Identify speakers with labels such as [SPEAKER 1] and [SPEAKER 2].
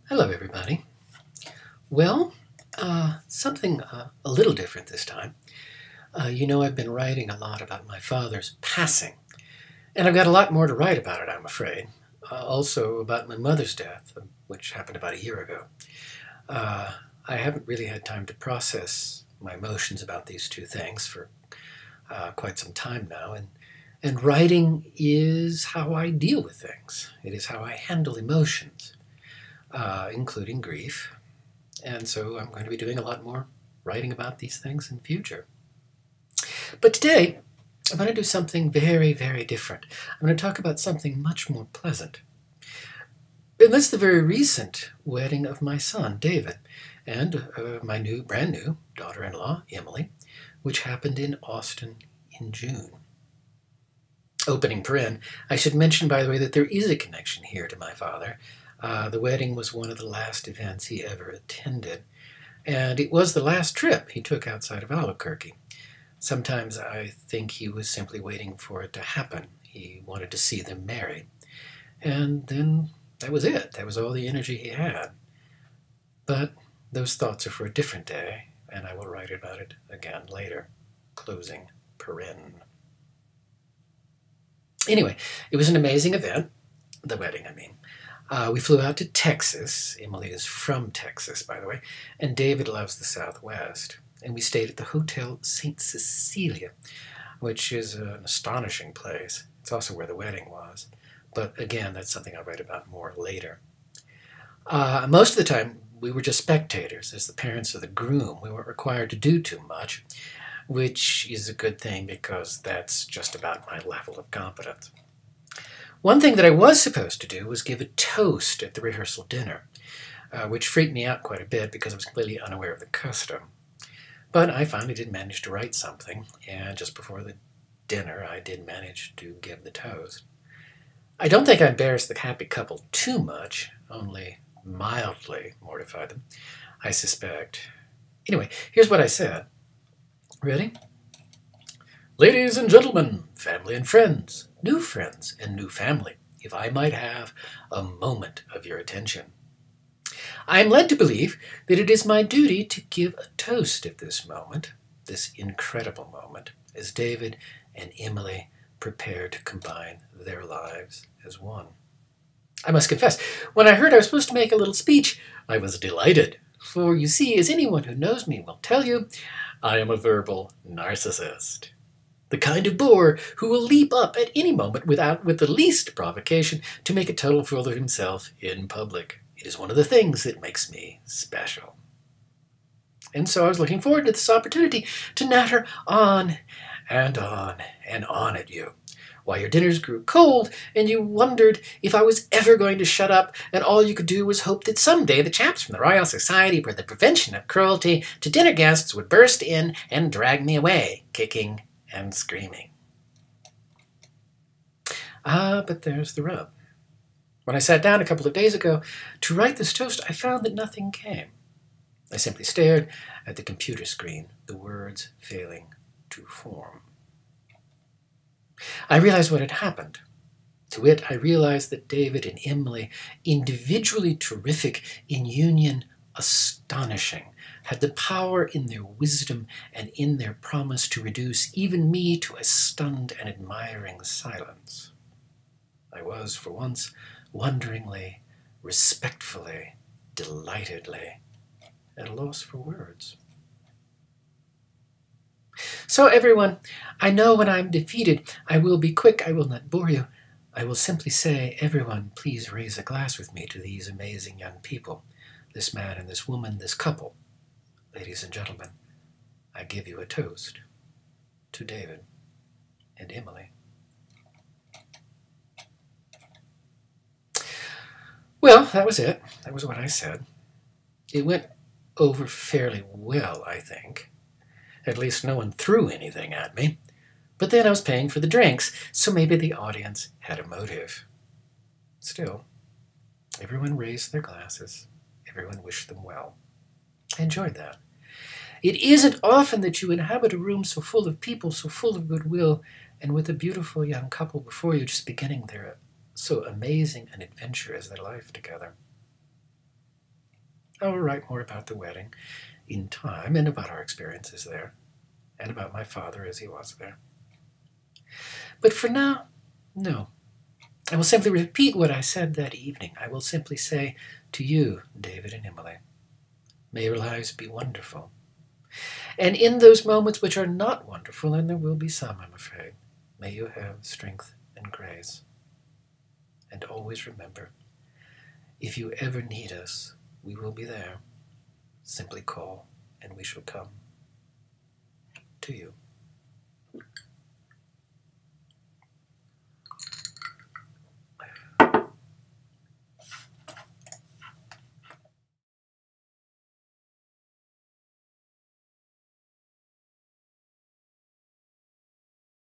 [SPEAKER 1] Hello, everybody. Well, something a little different this time. I've been writing a lot about my father's passing, and I've got a lot more to write about it, I'm afraid. Also about my mother's death, which happened about a year ago. I haven't really had time to process my emotions about these two things for quite some time now, and writing is how I deal with things. It is how I handle emotions, including grief. And so I'm going to be doing a lot more writing about these things in the future. But today, I'm going to do something very, very different. I'm going to talk about something much more pleasant. And that's the very recent wedding of my son, David, and my brand new daughter-in-law, Emily, which happened in Austin in June. Opening paren, I should mention, by the way, that there is a connection here to my father. The wedding was one of the last events he ever attended, and it was the last trip he took outside of Albuquerque. Sometimes I think he was simply waiting for it to happen. He wanted to see them married. And then that was it. That was all the energy he had. But those thoughts are for a different day, and I will write about it again later. Closing paren. Anyway, it was an amazing event. The wedding, I mean. We flew out to Texas. Emily is from Texas, by the way, and David loves the Southwest. And we stayed at the Hotel St. Cecilia, which is an astonishing place. It's also where the wedding was. But again, that's something I'll write about more later. Most of the time, we were just spectators. As the parents of the groom, we weren't required to do too much, which is a good thing because that's just about my level of competence. One thing that I was supposed to do was give a toast at the rehearsal dinner, which freaked me out quite a bit because I was completely unaware of the custom. But I finally did manage to write something, and just before the dinner I did manage to give the toast. I don't think I embarrassed the happy couple too much, only mildly mortified them, I suspect. Anyway, here's what I said. Ready? Ladies and gentlemen, family and friends and new family, if I might have a moment of your attention. I am led to believe that it is my duty to give a toast at this moment, this incredible moment, as David and Emily prepare to combine their lives as one. I must confess, when I heard I was supposed to make a little speech, I was delighted. For you see, as anyone who knows me will tell you, I am a verbal narcissist. The kind of bore who will leap up at any moment with the least provocation to make a total fool of himself in public. It is one of the things that makes me special. And so I was looking forward to this opportunity to natter on and on and on at you, while your dinners grew cold and you wondered if I was ever going to shut up, and all you could do was hope that someday the chaps from the Royal Society for the Prevention of Cruelty to Dinner Guests would burst in and drag me away, kicking and screaming. But there's the rub. When I sat down a couple of days ago to write this toast, I found that nothing came. I simply stared at the computer screen, the words failing to form. I realized what had happened. To wit, I realized that David and Emily, individually terrific, in union astonishing, had the power in their wisdom and in their promise to reduce even me to a stunned and admiring silence. I was, for once, wonderingly, respectfully, delightedly, at a loss for words. So everyone, I know when I'm defeated, I will be quick, I will not bore you. I will simply say, everyone, please raise a glass with me to these amazing young people, this man and this woman, this couple. Ladies and gentlemen, I give you a toast to David and Emily. Well, that was it. That was what I said. It went over fairly well, I think. At least no one threw anything at me. But then I was paying for the drinks, so maybe the audience had a motive. Still, everyone raised their glasses. Everyone wished them well. I enjoyed that. It isn't often that you inhabit a room so full of people, so full of goodwill, and with a beautiful young couple before you just beginning their so amazing an adventure as their life together. I will write more about the wedding in time and about our experiences there and about my father as he was there. But for now, no. I will simply repeat what I said that evening. I will simply say to you, David and Emily, may your lives be wonderful. And in those moments which are not wonderful, and there will be some, I'm afraid, may you have strength and grace. And always remember, if you ever need us, we will be there. Simply call, and we shall come to you.